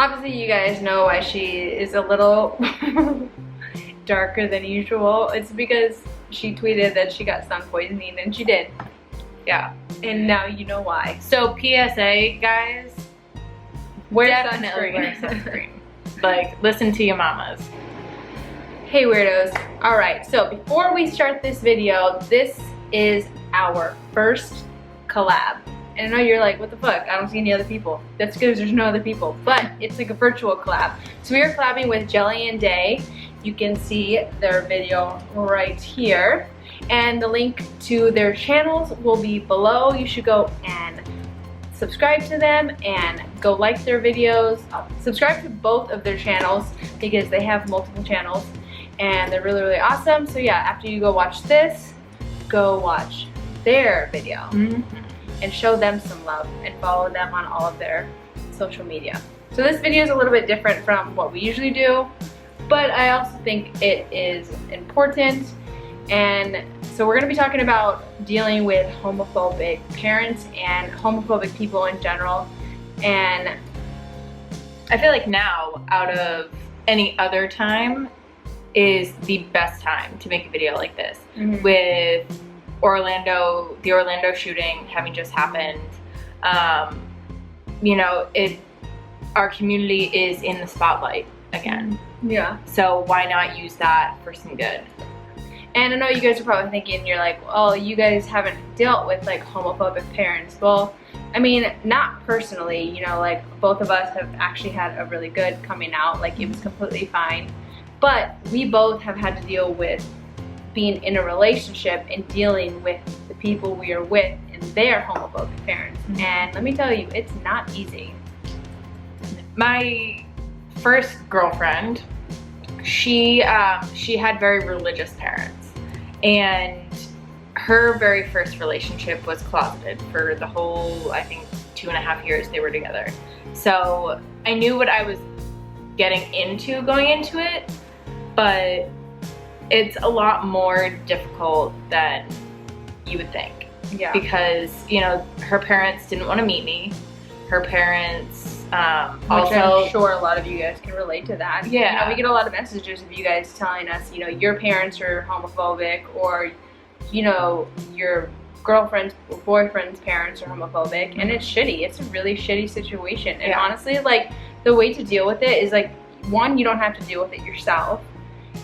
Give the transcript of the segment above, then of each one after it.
Obviously, you guys know why she is a little darker than usual. It's because she tweeted that she got sun poisoning, and she did. Yeah, and now you know why. So PSA, guys, definitely wear sunscreen. Like, listen to your mamas. Hey weirdos. Alright, so before we start this video, this is our first collab. And I know you're like, what the fuck? I don't see any other people. That's because there's no other people. But it's like a virtual collab. So we are collabing with jelly&day. You can see their video right here. And the link to their channels will be below. You should go and subscribe to them and go like their videos. Subscribe to both of their channels because they have multiple channels. And they're really, really awesome. So yeah, after you go watch this, go watch their video. And show them some love and follow them on all of their social media. So this video is a little bit different from what we usually do, but I also think it is important. And so we're gonna be talking about dealing with homophobic parents and homophobic people in general. And I feel like now, out of any other time, is the best time to make a video like this. With the Orlando shooting having just happened, you know, our community is in the spotlight again. Yeah. So why not use that for some good? And I know you guys are probably thinking, you're like, well, you guys haven't dealt with like homophobic parents. Well, I mean, not personally, you know, like both of us have actually had a really good coming out, like it was completely fine. But we both have had to deal with being in a relationship and dealing with the people we are with and their homophobic parents. And let me tell you, it's not easy. My first girlfriend, she had very religious parents, and her very first relationship was closeted for the whole, I think, 2.5 years they were together. So I knew what I was getting into going into it, but it's a lot more difficult than you would think. Yeah. Because, you know, her parents didn't want to meet me. Her parents also, I'm sure a lot of you guys can relate to that. Yeah. You know, we get a lot of messages of you guys telling us, you know, your parents are homophobic, or, you know, your girlfriend's or boyfriend's parents are homophobic, and it's shitty. It's a really shitty situation. And honestly, like, the way to deal with it is, like, one, you don't have to deal with it yourself.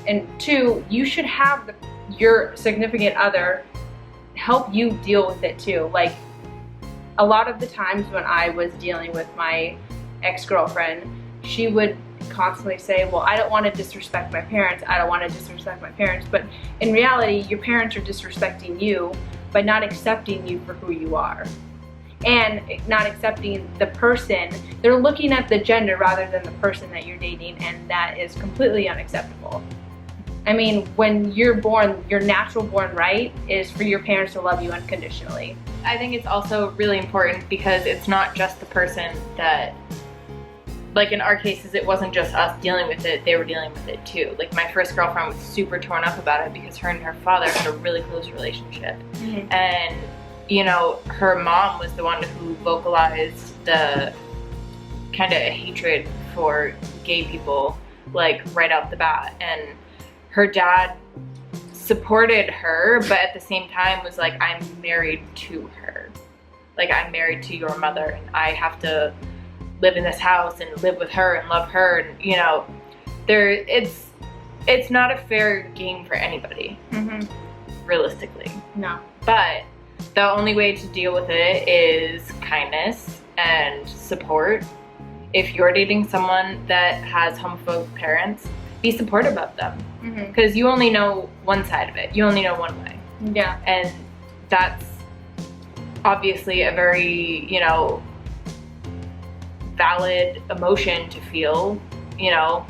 And two, you should have your significant other help you deal with it too. Like, a lot of the times when I was dealing with my ex-girlfriend, she would constantly say, well, I don't want to disrespect my parents. I don't want to disrespect my parents. But in reality, your parents are disrespecting you by not accepting you for who you are. And not accepting the person. They're looking at the gender rather than the person that you're dating, and that is completely unacceptable. I mean, when you're born, your natural born right is for your parents to love you unconditionally. I think it's also really important because it's not just the person that, like in our cases, it wasn't just us dealing with it, they were dealing with it too. Like, my first girlfriend was super torn up about it because her and her father had a really close relationship. And, you know, her mom was the one who vocalized the kind of hatred for gay people, like, right out the bat. And her dad supported her, but at the same time was like, I'm married to her. Like, I'm married to your mother, and I have to live in this house and live with her and love her. And, you know, it's not a fair game for anybody, realistically. No. But the only way to deal with it is kindness and support. If you're dating someone that has homophobic parents, be supportive of them. Because you only know one side of it. You only know one way. Yeah. And that's obviously a very, you know, valid emotion to feel, you know.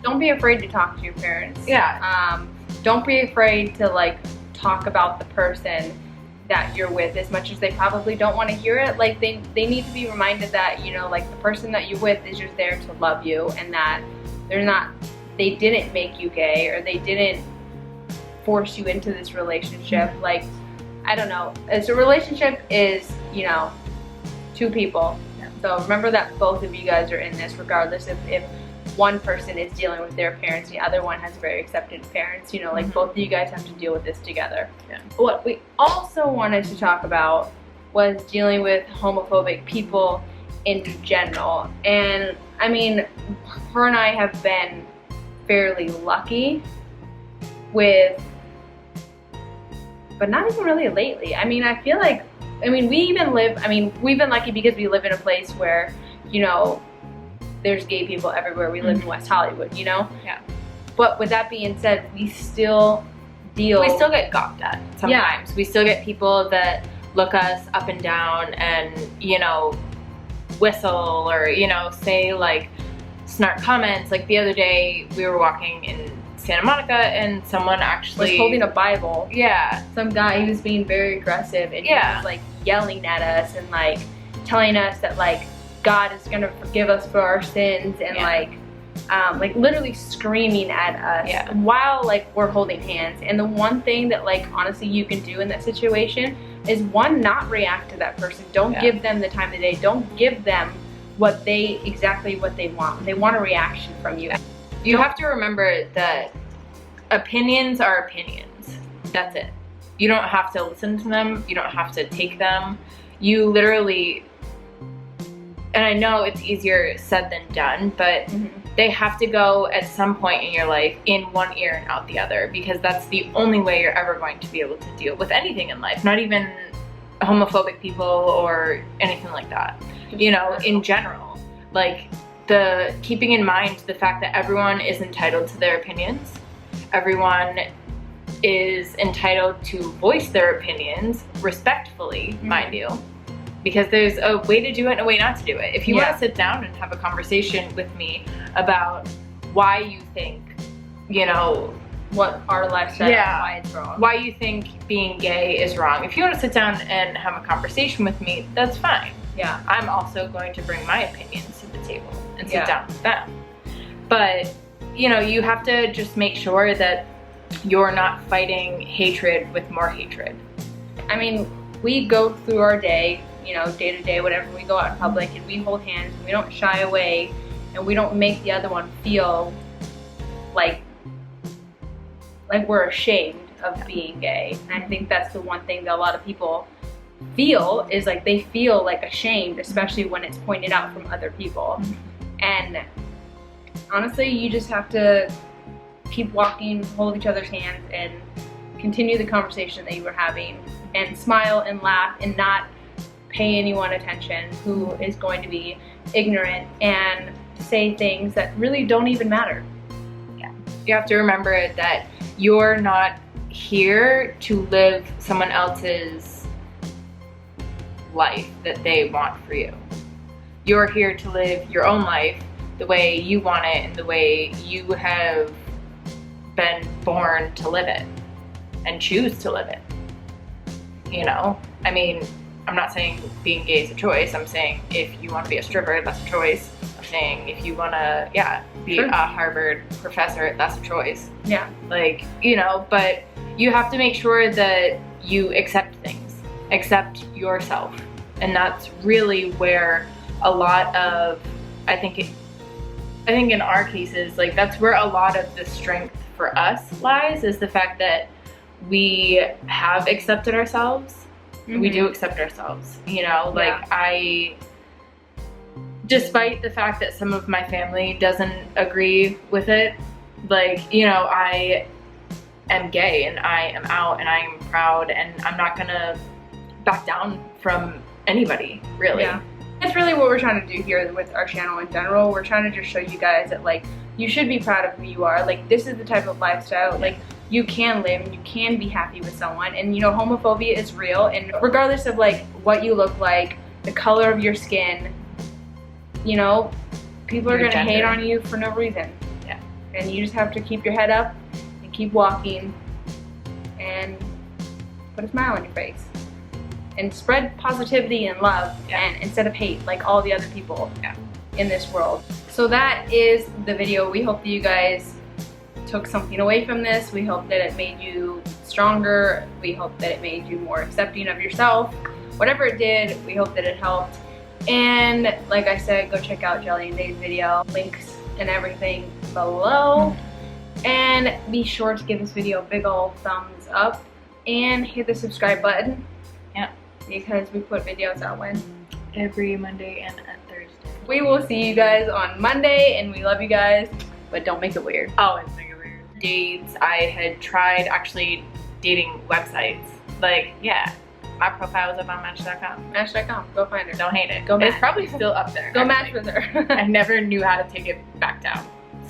Don't be afraid to talk to your parents. Yeah. Don't be afraid to, like, talk about the person that you're with, as much as they probably don't want to hear it. Like, they need to be reminded that, you know, like, the person that you're with is just there to love you, and that they didn't make you gay, or they didn't force you into this relationship. Like, I don't know. As a relationship is, you know, two people. So remember that both of you guys are in this, regardless of if one person is dealing with their parents, the other one has very accepting parents, you know, like both of you guys have to deal with this together. Yeah. What we also wanted to talk about was dealing with homophobic people in general. And I mean, her and I have been fairly lucky with, but not even really lately. I mean, I feel like, we've been lucky because we live in a place where, you know, there's gay people everywhere. We live in West Hollywood, you know? Yeah. But with that being said, we still get gawked at sometimes. Yeah. We still get people that look us up and down and, you know, whistle or, you know, say like snark comments. Like the other day we were walking in Santa Monica and someone actually was holding a Bible. Yeah. Some guy, he was being very aggressive and he was like yelling at us and like telling us that like God is gonna forgive us for our sins and like literally screaming at us while like we're holding hands. And the one thing that like honestly you can do in that situation is one, not react to that person. Don't give them the time of day. Don't give them exactly what they want. They want a reaction from you. You have to remember that opinions are opinions. That's it. You don't have to listen to them. You don't have to take them. You literally, and I know it's easier said than done, but they have to go at some point in your life in one ear and out the other, because that's the only way you're ever going to be able to deal with anything in life, not even homophobic people or anything like that. You know, in general, like keeping in mind the fact that everyone is entitled to their opinions. Everyone is entitled to voice their opinions respectfully, mind you. Because there's a way to do it and a way not to do it. If you want to sit down and have a conversation with me about why you think, you know, what our lifestyle is, why it's wrong. Why you think being gay is wrong. If you want to sit down and have a conversation with me, that's fine. Yeah. I'm also going to bring my opinions to the table and sit down with them. But, you know, you have to just make sure that you're not fighting hatred with more hatred. I mean, we go through our day, you know, day to day, whatever, we go out in public and we hold hands and we don't shy away and we don't make the other one feel like we're ashamed of being gay. And I think that's the one thing that a lot of people feel is like they feel like ashamed, especially when it's pointed out from other people. And honestly, you just have to keep walking, hold each other's hands and continue the conversation that you were having and smile and laugh and not pay anyone attention who is going to be ignorant and say things that really don't even matter. Yeah. You have to remember that you're not here to live someone else's life that they want for you. You're here to live your own life the way you want it and the way you have been born to live it and choose to live it. You know, I mean, I'm not saying being gay is a choice. I'm saying if you want to be a stripper, that's a choice. I'm saying if you want to, be a Harvard professor, that's a choice. Yeah. Like, you know, but you have to make sure that you accept things, accept yourself. And that's really where a lot of, I think in our cases, like that's where a lot of the strength for us lies, is the fact that we have accepted ourselves. We do accept ourselves, you know, like despite the fact that some of my family doesn't agree with it, like, you know, I am gay and I am out and I am proud and I'm not gonna back down from anybody, really. Yeah. That's really what we're trying to do here with our channel in general. We're trying to just show you guys that like you should be proud of who you are. Like this is the type of lifestyle like you can live and you can be happy with someone. And you know, homophobia is real, and regardless of like what you look like, the color of your skin, you know, people are gonna hate on you for no reason. Yeah. And you just have to keep your head up and keep walking and put a smile on your face. And spread positivity and love and instead of hate like all the other people in this world. So that is the video. We hope that you guys took something away from this. We hope that it made you stronger. We hope that it made you more accepting of yourself. Whatever it did, we hope that it helped. And like I said, go check out Jelly&Day's video. Links and everything below. And be sure to give this video a big old thumbs up and hit the subscribe button. Yeah. Because we put videos out when? Every Monday and Thursday. We will see you guys on Monday, and we love you guys, but don't make it weird. Always make it weird. Dates, I had tried actually dating websites. Like, yeah, my profile was up on Match.com. Match.com, go find her. Don't hate it. Go match. It's probably still up there. Go actually. match with her. I never knew how to take it back down.